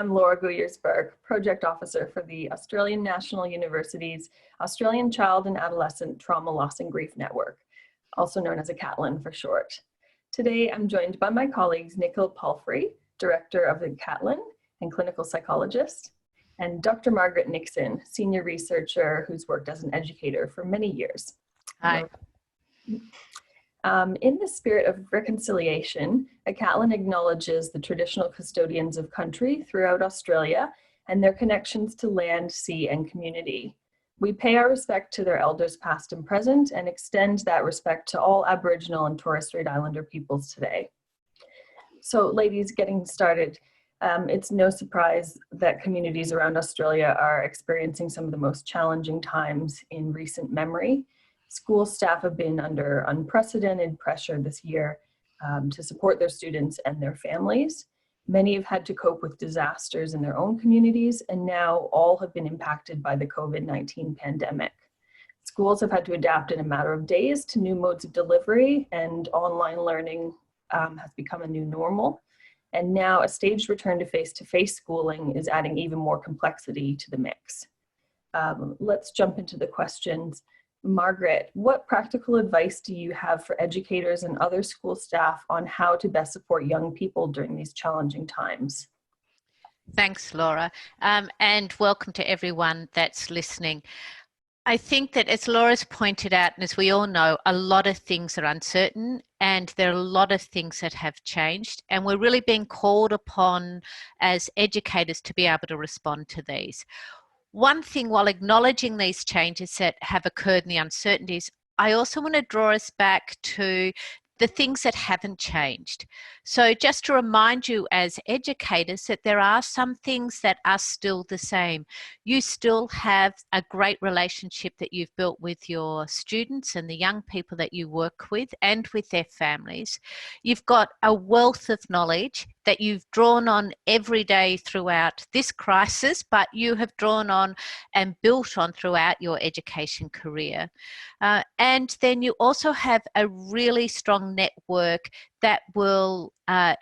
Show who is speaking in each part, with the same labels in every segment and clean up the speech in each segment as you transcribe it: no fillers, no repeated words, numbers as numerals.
Speaker 1: I'm Laura Guyersberg, Project Officer for the Australian National University's Australian Child and Adolescent Trauma, Loss and Grief Network, also known as a CATLN for short. Today, I'm joined by my colleagues Nikhil Palfrey, Director of the CATLN and Clinical Psychologist, and Dr. Margaret Nixon, Senior Researcher who's worked as an educator for many years.
Speaker 2: Hi.
Speaker 1: In the spirit of reconciliation, a CATLN acknowledges the traditional custodians of country throughout Australia and their connections to land, sea, and community. We pay our respect to their elders past and present and extend that respect to all Aboriginal and Torres Strait Islander peoples today. So ladies, getting started, it's no surprise that communities around Australia are experiencing some of the most challenging times in recent memory. School staff have been under unprecedented pressure this year to support their students and their families. Many have had to cope with disasters in their own communities, and now all have been impacted by the COVID-19 pandemic. Schools have had to adapt in a matter of days to new modes of delivery, and online learning has become a new normal. And now a staged return to face-to-face schooling is adding even more complexity to the mix. Let's jump into the questions. Margaret, what practical advice do you have for educators and other school staff on how to best support young people during these challenging times?
Speaker 2: Thanks, Laura, and welcome to everyone that's listening. I think that, as Laura's pointed out, and as we all know, a lot of things are uncertain and there are a lot of things that have changed, and we're really being called upon as educators to be able to respond to these. One thing, while acknowledging these changes that have occurred and the uncertainties, I also want to draw us back to the things that haven't changed. So just to remind you as educators that there are some things that are still the same. You still have a great relationship that you've built with your students and the young people that you work with and with their families. You've got a wealth of knowledge that you've drawn on every day throughout this crisis, but you have drawn on and built on throughout your education career. And then you also have a really strong network that will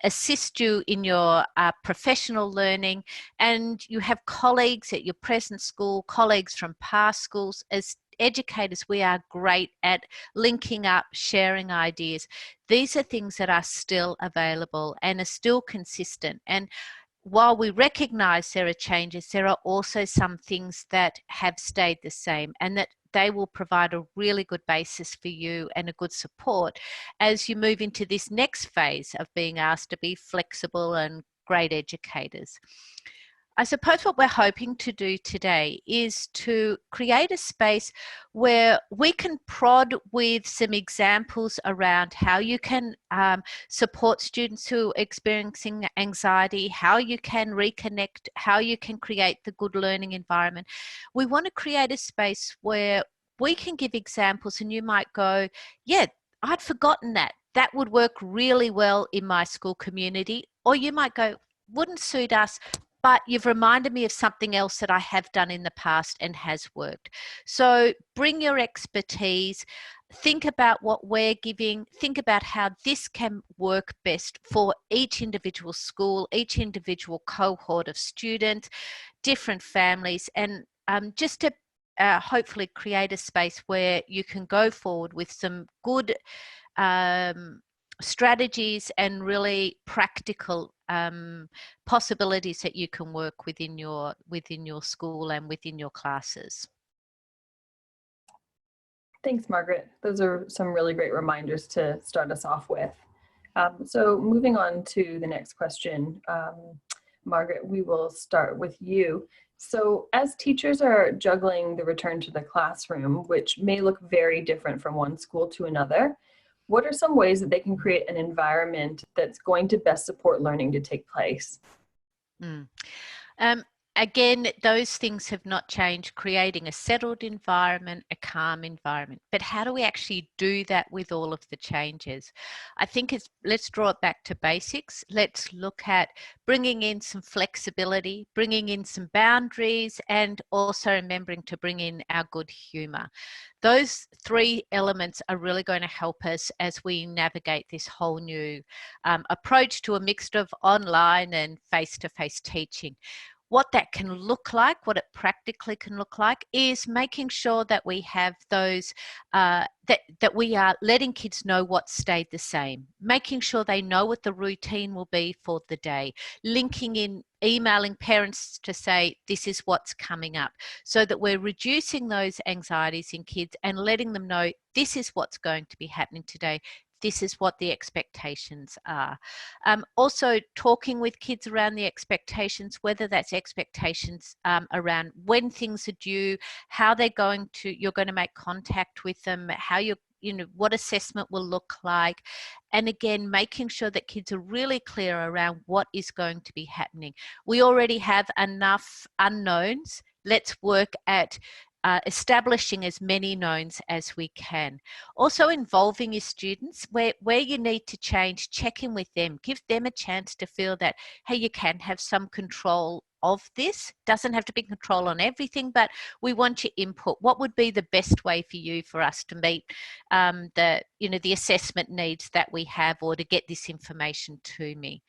Speaker 2: assist you in your professional learning, and you have colleagues at your present school, colleagues from past schools. As educators, we are great at linking up, sharing ideas. These are things that are still available and are still consistent. And while we recognise there are changes, there are also some things that have stayed the same, and that they will provide a really good basis for you and a good support as you move into this next phase of being asked to be flexible and great educators. I suppose what we're hoping to do today is to create a space where we can prod with some examples around how you can support students who are experiencing anxiety, how you can reconnect, how you can create the good learning environment. We want to create a space where we can give examples and you might go, yeah, I'd forgotten that. That would work really well in my school community. Or you might go, wouldn't suit us, but you've reminded me of something else that I have done in the past and has worked. So bring your expertise, think about what we're giving, think about how this can work best for each individual school, each individual cohort of students, different families, and just to hopefully create a space where you can go forward with some good strategies and really practical possibilities that you can work within your school and within your classes.
Speaker 1: Thanks, Margaret. Those are some really great reminders to start us off with. So moving on to the next question, Margaret, we will start with you. So as teachers are juggling the return to the classroom, which may look very different from one school to another, what are some ways that they can create an environment that's going to best support learning to take place?
Speaker 2: Again, those things have not changed, creating a settled environment, a calm environment. But how do we actually do that with all of the changes? I think let's draw it back to basics. Let's look at bringing in some flexibility, bringing in some boundaries, and also remembering to bring in our good humour. Those three elements are really going to help us as we navigate this whole new approach to a mixture of online and face-to-face teaching. What that can look like, what it practically can look like, is making sure that we have those, that we are letting kids know what stayed the same, making sure they know what the routine will be for the day, linking in, emailing parents to say, this is what's coming up, so that we're reducing those anxieties in kids and letting them know this is what's going to be happening today. This is what the expectations are. Also talking with kids around the expectations, whether that's expectations around when things are due, how you're going to make contact with them, how what assessment will look like. And again, making sure that kids are really clear around what is going to be happening. We already have enough unknowns. Let's work at establishing as many knowns as we can. Also involving your students where you need to change, check in with them, give them a chance to feel that, hey, you can have some control of this. Doesn't have to be control on everything, but we want your input. What would be the best way for us to meet the assessment needs that we have, or to get this information to me?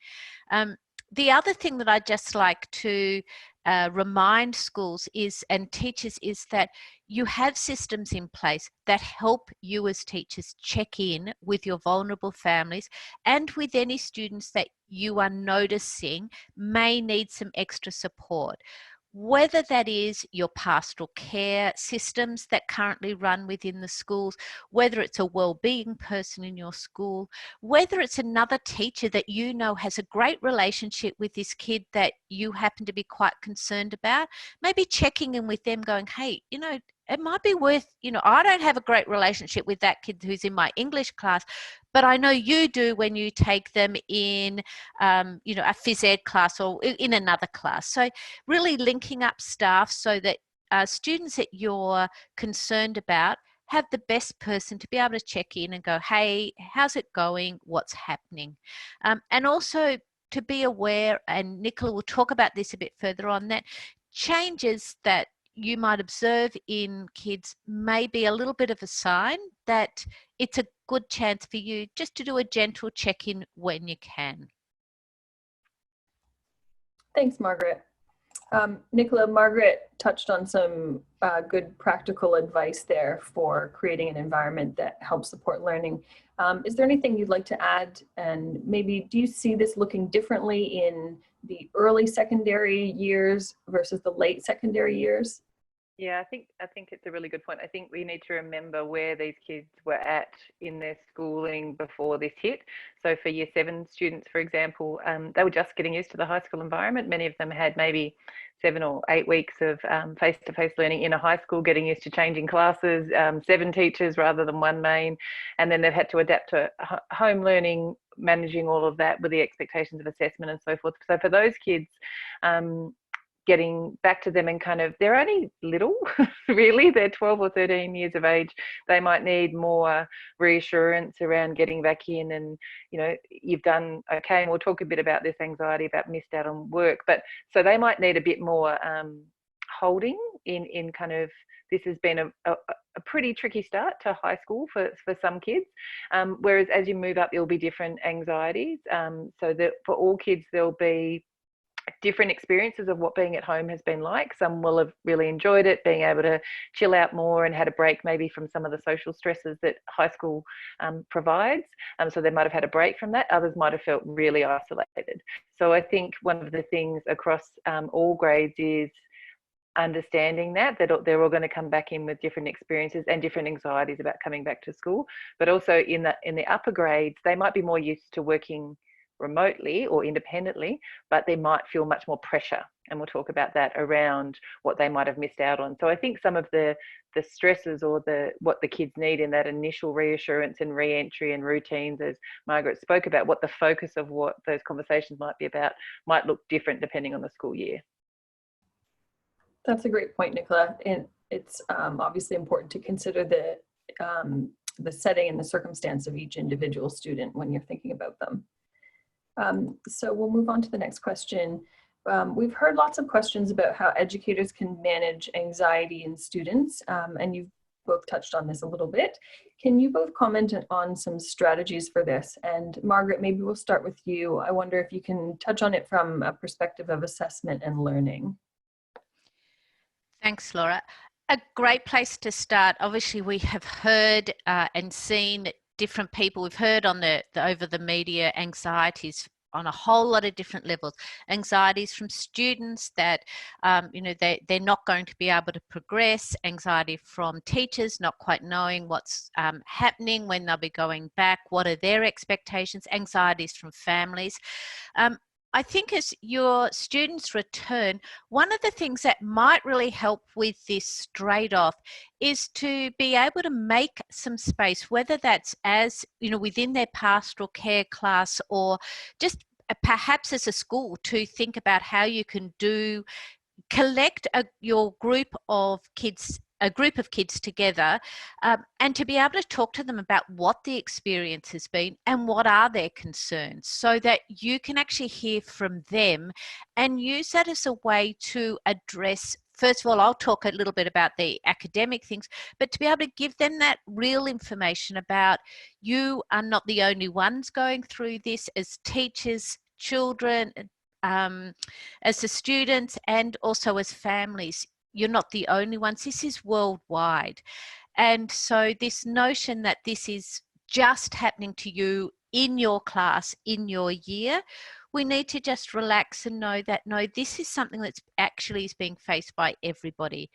Speaker 2: The other thing that I'd just like to remind schools and teachers is that you have systems in place that help you as teachers check in with your vulnerable families and with any students that you are noticing may need some extra support. Whether that is your pastoral care systems that currently run within the schools, whether it's a wellbeing person in your school, whether it's another teacher that you know has a great relationship with this kid that you happen to be quite concerned about, maybe checking in with them going, hey, it might be worth, I don't have a great relationship with that kid who's in my English class, but I know you do when you take them in, a phys ed class or in another class. So really linking up staff so that students that you're concerned about have the best person to be able to check in and go, hey, how's it going? What's happening? And also to be aware, and Nicola will talk about this a bit further on, that changes that you might observe in kids may be a little bit of a sign that it's a good chance for you just to do a gentle check-in when you can.
Speaker 1: Thanks, Margaret. Nicola, Margaret touched on some good practical advice there for creating an environment that helps support learning. Is there anything you'd like to add? And maybe do you see this looking differently in the early secondary years versus the late secondary years?
Speaker 3: Yeah, I think it's a really good point. I think we need to remember where these kids were at in their schooling before this hit. So for year 7 students, for example, they were just getting used to the high school environment. Many of them had maybe 7 or 8 weeks of face-to-face learning in a high school, getting used to changing classes, 7 teachers rather than 1 main, and then they've had to adapt to home learning, managing all of that with the expectations of assessment and so forth. So for those kids, getting back to them and kind of, they're only little, really, they're 12 or 13 years of age. They might need more reassurance around getting back in and, you've done okay. And we'll talk a bit about this anxiety about missed out on work. But so they might need a bit more holding in kind of, this has been a pretty tricky start to high school for some kids. Whereas as you move up, there'll be different anxieties. So that for all kids, there'll be different experiences of what being at home has been like. Some will have really enjoyed it, being able to chill out more and had a break maybe from some of the social stresses that high school provides. So they might have had a break from that. Others might have felt really isolated. So I think one of the things across all grades is understanding that they're all going to come back in with different experiences and different anxieties about coming back to school. But also in the upper grades, they might be more used to working remotely or independently, but they might feel much more pressure, and we'll talk about that around what they might have missed out on. So I think some of the stresses or what the kids need in that initial reassurance and re-entry and routines, as Margaret spoke about, what the focus of what those conversations might be about might look different depending on the school year.
Speaker 1: That's a great point, Nicola. And it's obviously important to consider the setting and the circumstance of each individual student when you're thinking about them. So we'll move on to the next question. We've heard lots of questions about how educators can manage anxiety in students, and you've both touched on this a little bit. Can you both comment on some strategies for this? And Margaret, maybe we'll start with you. I wonder if you can touch on it from a perspective of assessment and learning.
Speaker 2: Thanks, Laura. A great place to start. Obviously, we have heard and seen different people. We've heard on the over the media anxieties on a whole lot of different levels. Anxieties from students that, they're not going to be able to progress. Anxiety from teachers not quite knowing what's happening when they'll be going back. What are their expectations? Anxieties from families. I think as your students return, one of the things that might really help with this straight off is to be able to make some space, whether that's as, within their pastoral care class or just perhaps as a school, to think about how you can collect your group of kids, a group of kids together, and to be able to talk to them about what the experience has been and what are their concerns, so that you can actually hear from them and use that as a way to address. First of all, I'll talk a little bit about the academic things, but to be able to give them that real information about, you are not the only ones going through this as teachers, children, as the students, and also as families. You're not the only ones. This is worldwide. And so this notion that this is just happening to you in your class, in your year, we need to just relax and know that, no, this is something that's actually is being faced by everybody.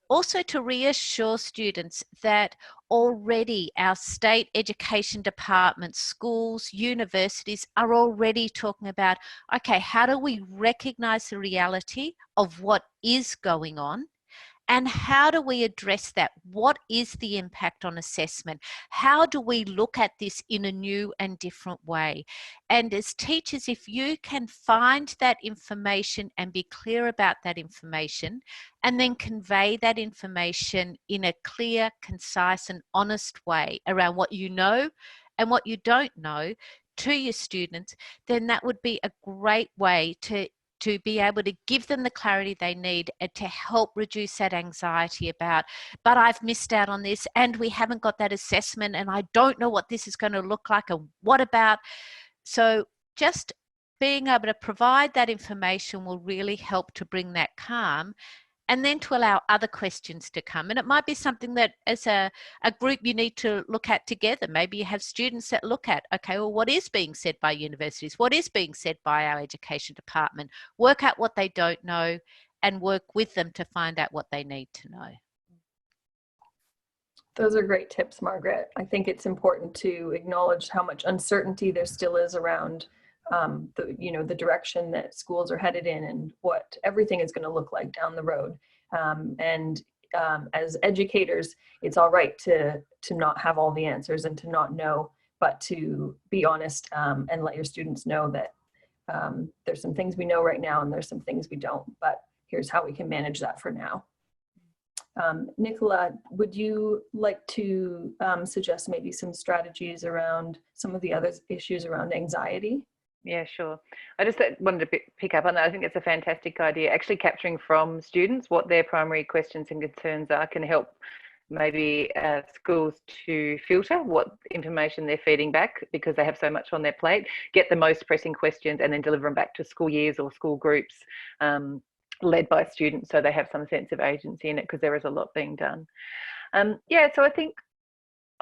Speaker 2: Also, to reassure students that already our state education departments, schools, universities are already talking about, okay, how do we recognise the reality of what is going on? And how do we address that? What is the impact on assessment? How do we look at this in a new and different way? And as teachers, if you can find that information and be clear about that information, and then convey that information in a clear, concise, and honest way around what you know and what you don't know to your students, then that would be a great way to be able to give them the clarity they need and to help reduce that anxiety about, but I've missed out on this and we haven't got that assessment and I don't know what this is going to look like, and what about? So just being able to provide that information will really help to bring that calm, and then to allow other questions to come. And it might be something that as a group you need to look at together. Maybe you have students that look at, okay, well, what is being said by universities? What is being said by our education department? Work out what they don't know and work with them to find out what they need to know.
Speaker 1: Those are great tips, Margaret. I think it's important to acknowledge how much uncertainty there still is around the direction that schools are headed in and what everything is going to look like down the road. As educators, it's all right to not have all the answers and to not know, but to be honest and let your students know that there's some things we know right now and there's some things we don't, but here's how we can manage that for now. Nicola, would you like to suggest maybe some strategies around some of the other issues around anxiety?
Speaker 3: Yeah, sure. I just wanted to pick up on that. I think it's a fantastic idea. Actually capturing from students what their primary questions and concerns are can help maybe schools to filter what information they're feeding back, because they have so much on their plate, get the most pressing questions and then deliver them back to school years or school groups led by students, so they have some sense of agency in it, because there is a lot being done. So I think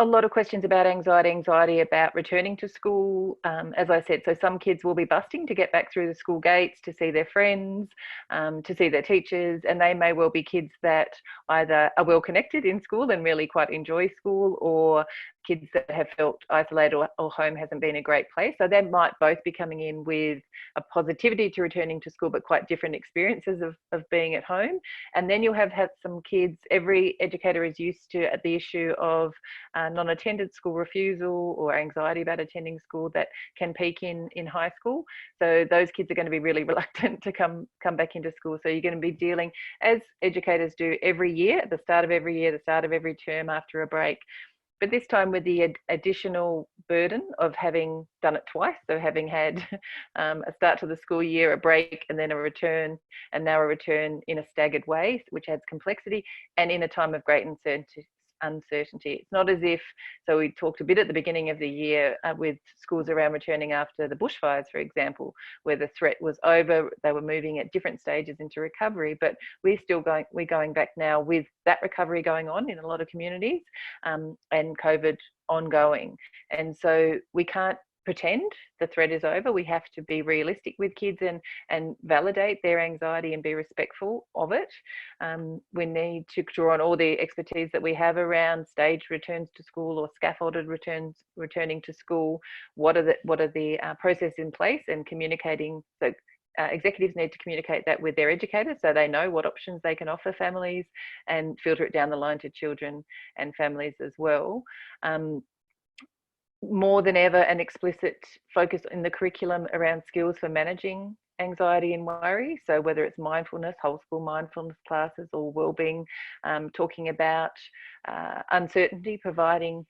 Speaker 3: a lot of questions about anxiety about returning to school. As I said, so some kids will be busting to get back through the school gates, to see their friends, to see their teachers, and they may well be kids that either are well connected in school and really quite enjoy school, or kids that have felt isolated or home hasn't been a great place. So they might both be coming in with a positivity to returning to school, but quite different experiences of being at home. And then you'll have had some kids, every educator is used to the issue of non-attended school refusal or anxiety about attending school that can peak in high school. So those kids are going to be really reluctant to come back into school. So you're going to be dealing, as educators do every year, at the start of every year, the start of every term after a break, but this time with the additional burden of having done it twice, so having had a start to the school year, a break, and then a return, and now a return in a staggered way, which adds complexity, and in a time of great uncertainty. It's not as if, so we talked a bit at the beginning of the year with schools around returning after the bushfires, for example, where the threat was over, they were moving at different stages into recovery, but we're going back now with that recovery going on in a lot of communities, and COVID ongoing. And so we can't pretend the threat is over. We have to be realistic with kids and validate their anxiety and be respectful of it. We need to draw on all the expertise that we have around staged returns to school or scaffolded returning to school. What are the processes in place, and communicating. So executives need to communicate that with their educators so they know what options they can offer families, and filter it down the line to children and families as well. More than ever, an explicit focus in the curriculum around skills for managing anxiety and worry. So whether it's mindfulness, whole school mindfulness classes, or wellbeing, talking about uncertainty, providing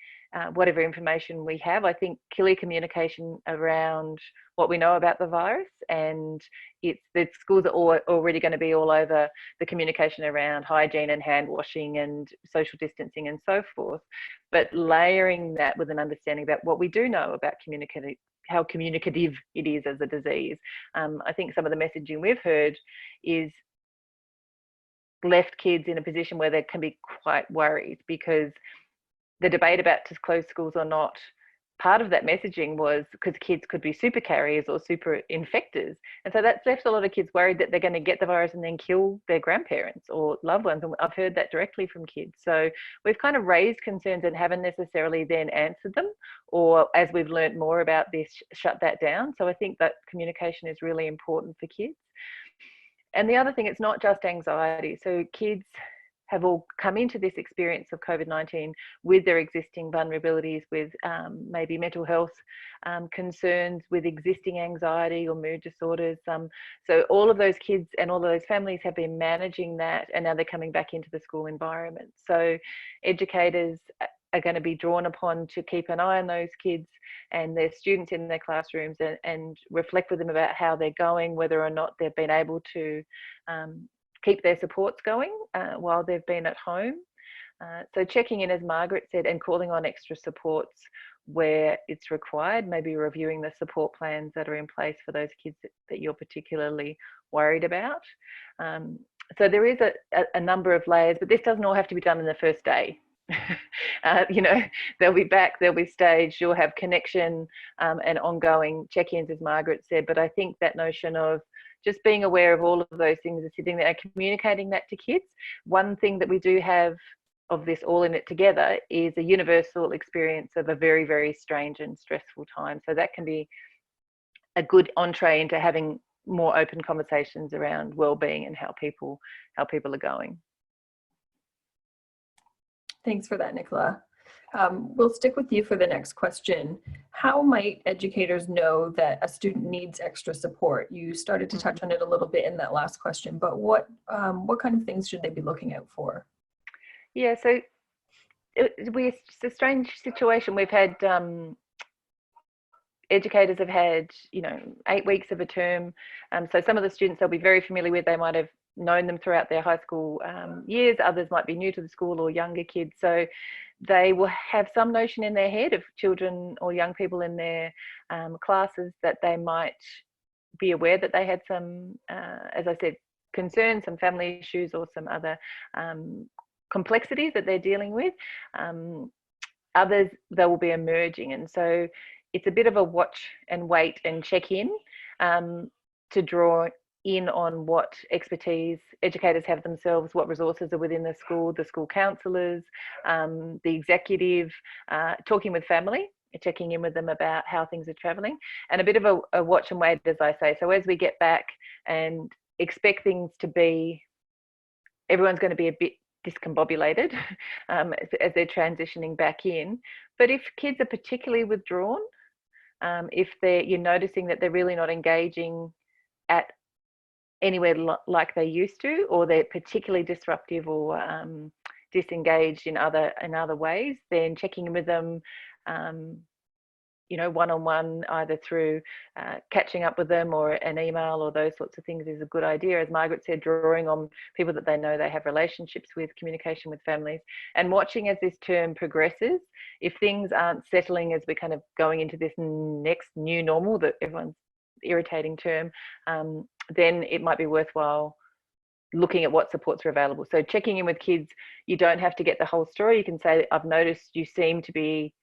Speaker 3: whatever information we have. I think clear communication around what we know about the virus, and the schools are already going to be all over the communication around hygiene and hand washing and social distancing and so forth, but layering that with an understanding about what we do know about how communicative it is as a disease. I think some of the messaging we've heard is left kids in a position where they can be quite worried, because the debate about to close schools or not, part of that messaging was because kids could be super carriers or super infectors. And so that's left a lot of kids worried that they're going to get the virus and then kill their grandparents or loved ones. And I've heard that directly from kids. So we've kind of raised concerns and haven't necessarily then answered them, or as we've learned more about this, shut that down. So I think that communication is really important for kids. And the other thing, it's not just anxiety. So kids have all come into this experience of COVID-19 with their existing vulnerabilities, with maybe mental health concerns, with existing anxiety or mood disorders. So all of those kids and all of those families have been managing that, and now they're coming back into the school environment. So educators are going to be drawn upon to keep an eye on those kids and their students in their classrooms, and reflect with them about how they're going, whether or not they've been able to keep their supports going while they've been at home. So checking in, as Margaret said, and calling on extra supports where it's required, maybe reviewing the support plans that are in place for those kids that you're particularly worried about. So there is a number of layers, but this doesn't all have to be done in the first day. They'll be back, they'll be staged, you'll have connection and ongoing check-ins, as Margaret said. But I think that notion of just being aware of all of those things and sitting there and communicating that to kids. One thing that we do have of this all in it together is a universal experience of a very, very strange and stressful time. So that can be a good entree into having more open conversations around well-being and how people are going.
Speaker 1: Thanks for that, Nicola. We'll stick with you for the next question. How might educators know that a student needs extra support? You started to touch on it a little bit in that last question, but what kind of things should they be looking out for?
Speaker 3: Yeah, so it's a strange situation. We've had educators have had 8 weeks of a term, so some of the students they'll be very familiar with, they might have known them throughout their high school years. Others might be new to the school or younger kids, so they will have some notion in their head of children or young people in their classes that they might be aware that they had some, as I said, concerns, some family issues, or some other complexities that they're dealing with. Others, they will be emerging, and so it's a bit of a watch and wait and check in to draw in on what expertise educators have themselves, what resources are within the school counsellors, the executive, talking with family, checking in with them about how things are travelling, and a bit of a watch and wait, as I say. So as we get back and expect things to be, everyone's going to be a bit discombobulated as they're transitioning back in. But if kids are particularly withdrawn, if you're noticing that they're really not engaging at anywhere like they used to, or they're particularly disruptive or disengaged in other ways, then checking in with them, one-on-one, either through catching up with them or an email or those sorts of things, is a good idea. As Margaret said, drawing on people that they know they have relationships with, communication with families, and watching as this term progresses. If things aren't settling as we're kind of going into this next new normal that everyone's irritating term, then it might be worthwhile looking at what supports are available. So checking in with kids, you don't have to get the whole story. You can say, I've noticed you seem to be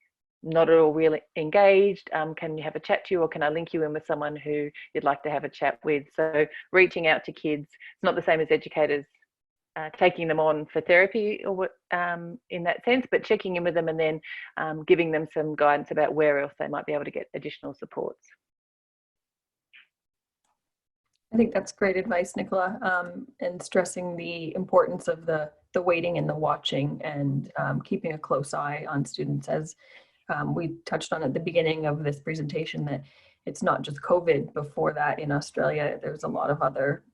Speaker 3: not at all really engaged. Can you have a chat to you, or can I link you in with someone who you'd like to have a chat with? So reaching out to kids, it's not the same as educators taking them on for therapy or in that sense, but checking in with them and then giving them some guidance about where else they might be able to get additional supports.
Speaker 1: I think that's great advice, Nicola, and stressing the importance of the waiting and the watching, and keeping a close eye on students. As we touched on at the beginning of this presentation, that it's not just COVID. Before that, in Australia, there's a lot of other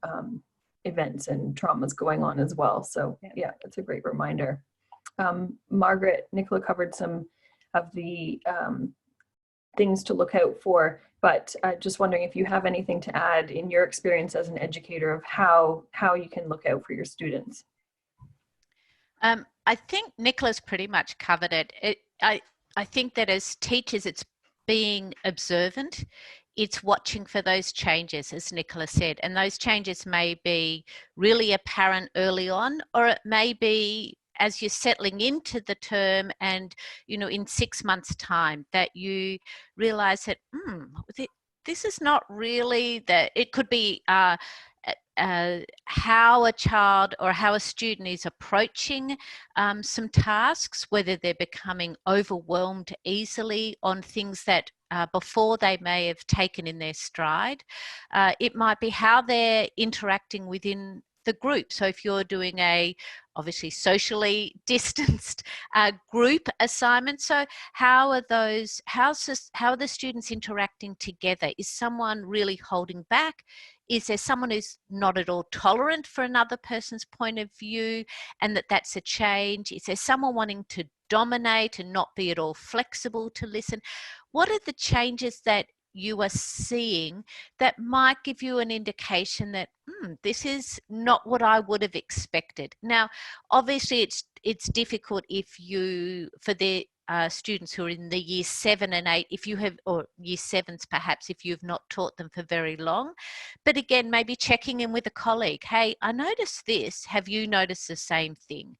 Speaker 1: events and traumas going on as well. So yeah, it's a great reminder. Margaret, Nicola covered some of the things to look out for, but just wondering if you have anything to add in your experience as an educator of how you can look out for your students.
Speaker 2: I think Nicola's pretty much covered it. I think that as teachers, it's being observant. It's watching for those changes, as Nicola said, and those changes may be really apparent early on, or it may be as you're settling into the term and, in 6 months' time, that you realize that, this is not really that. It could be how a child or how a student is approaching some tasks, whether they're becoming overwhelmed easily on things that before they may have taken in their stride. It might be how they're interacting within the group. So if you're doing a obviously socially distanced group assignment, so how are the students interacting together? Is someone really holding back? Is there someone who's not at all tolerant for another person's point of view, and that's a change? Is there someone wanting to dominate and not be at all flexible to listen? What are the changes that you are seeing that might give you an indication that this is not what I would have expected? Now, obviously, it's difficult for the students who are in the year 7 and 8, if you have, or year 7s perhaps, if you've not taught them for very long. But again, maybe checking in with a colleague. Hey, I noticed this. Have you noticed the same thing?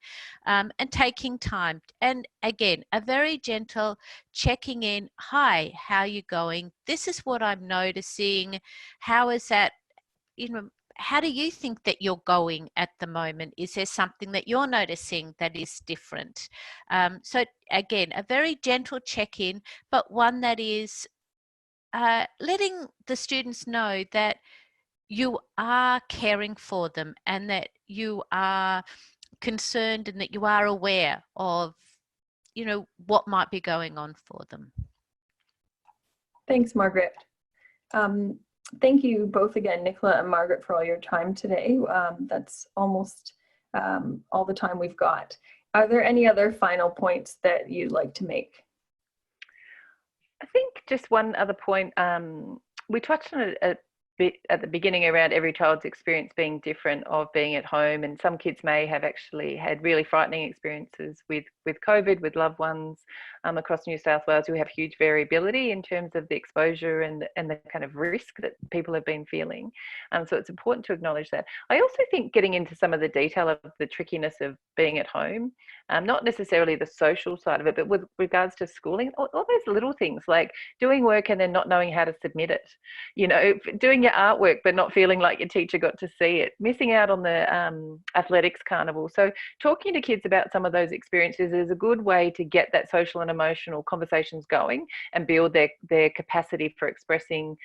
Speaker 2: And taking time. And again, a very gentle checking in. Hi, how are you going? This is what I'm noticing. How is that? How do you think that you're going at the moment? Is there something that you're noticing that is different? So again, a very gentle check-in, but one that is letting the students know that you are caring for them and that you are concerned and that you are aware of, what might be going on for them.
Speaker 1: Thanks, Margaret. Thank you both again, Nicola and Margaret, for all your time today. That's almost all the time we've got. Are there any other final points that you'd like to make?
Speaker 3: I think just one other point. We touched on it a bit at the beginning around every child's experience being different of being at home, and some kids may have actually had really frightening experiences with COVID, with loved ones across New South Wales who have huge variability in terms of the exposure and the kind of risk that people have been feeling. So it's important to acknowledge that. I also think getting into some of the detail of the trickiness of being at home, not necessarily the social side of it, but with regards to schooling, all those little things like doing work and then not knowing how to submit it, doing your artwork but not feeling like your teacher got to see it, missing out on the athletics carnival. So talking to kids about some of those experiences is a good way to get that social and emotional conversations going and build their capacity for expressing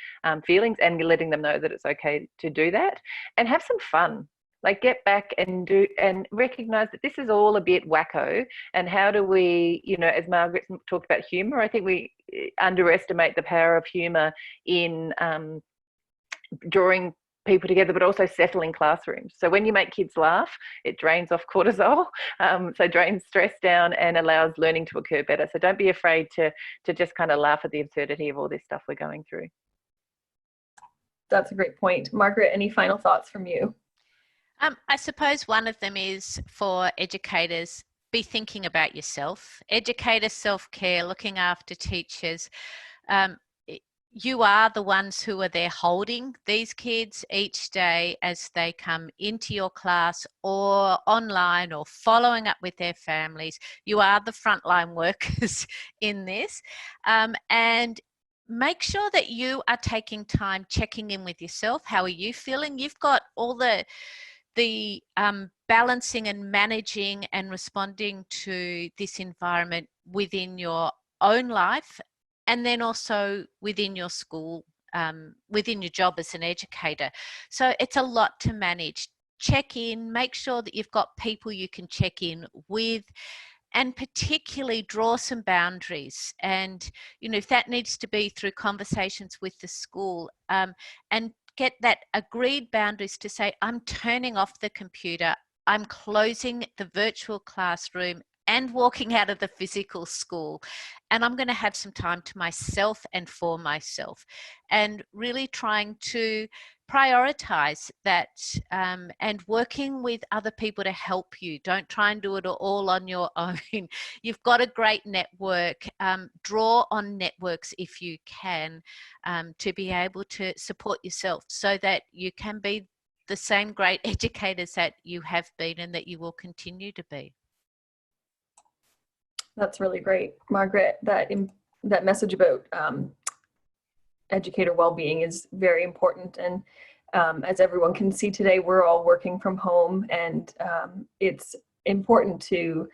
Speaker 3: feelings, and letting them know that it's okay to do that and have some fun. Like, get back and do, and recognize that this is all a bit wacko. And how do we, you know, as Margaret talked about humor, I think we underestimate the power of humor in drawing people together, but also settling classrooms. So when you make kids laugh, it drains off cortisol, so drains stress down and allows learning to occur better. So don't be afraid to just kind of laugh at the absurdity of all this stuff we're going through.
Speaker 1: That's a great point. Margaret, any final thoughts from you?
Speaker 2: I suppose one of them is for educators, be thinking about yourself. Educator self-care, looking after teachers. You are the ones who are there holding these kids each day as they come into your class or online or following up with their families. You are the frontline workers in this. And make sure that you are taking time checking in with yourself. How are you feeling? You've got all the balancing and managing and responding to this environment within your own life, and then also within your school, within your job as an educator. So it's a lot to manage. Check in, make sure that you've got people you can check in with, and particularly draw some boundaries. And, you know, if that needs to be through conversations with the school, and get that agreed boundaries to say, I'm turning off the computer, I'm closing the virtual classroom and walking out of the physical school, and I'm going to have some time to myself and for myself, and really trying to prioritize that, and working with other people to help you. Don't try and do it all on your own. You've got a great network. Draw on networks if you can, to be able to support yourself so that you can be the same great educators that you have been and that you will continue to be.
Speaker 1: That's really great, Margaret. That message about educator well-being is very important. And as everyone can see today, we're all working from home, and it's important to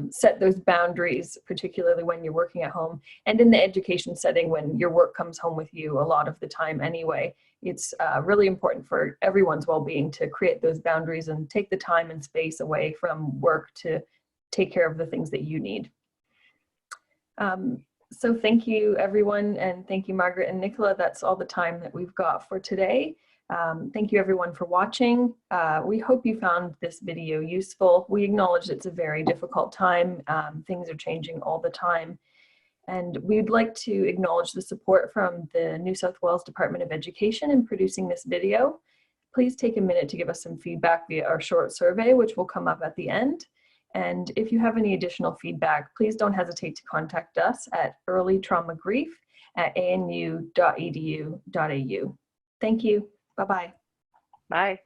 Speaker 1: set those boundaries, particularly when you're working at home and in the education setting when your work comes home with you a lot of the time anyway. It's really important for everyone's well-being to create those boundaries and take the time and space away from work to take care of the things that you need. So thank you, everyone, and thank you, Margaret and Nicola. That's all the time that we've got for today. Thank you, everyone, for watching. We hope you found this video useful. We acknowledge it's a very difficult time. Things are changing all the time. And we'd like to acknowledge the support from the New South Wales Department of Education in producing this video. Please take a minute to give us some feedback via our short survey, which will come up at the end. And if you have any additional feedback, please don't hesitate to contact us at earlytraumagrief@anu.edu.au. Thank you. Bye-bye.
Speaker 3: Bye.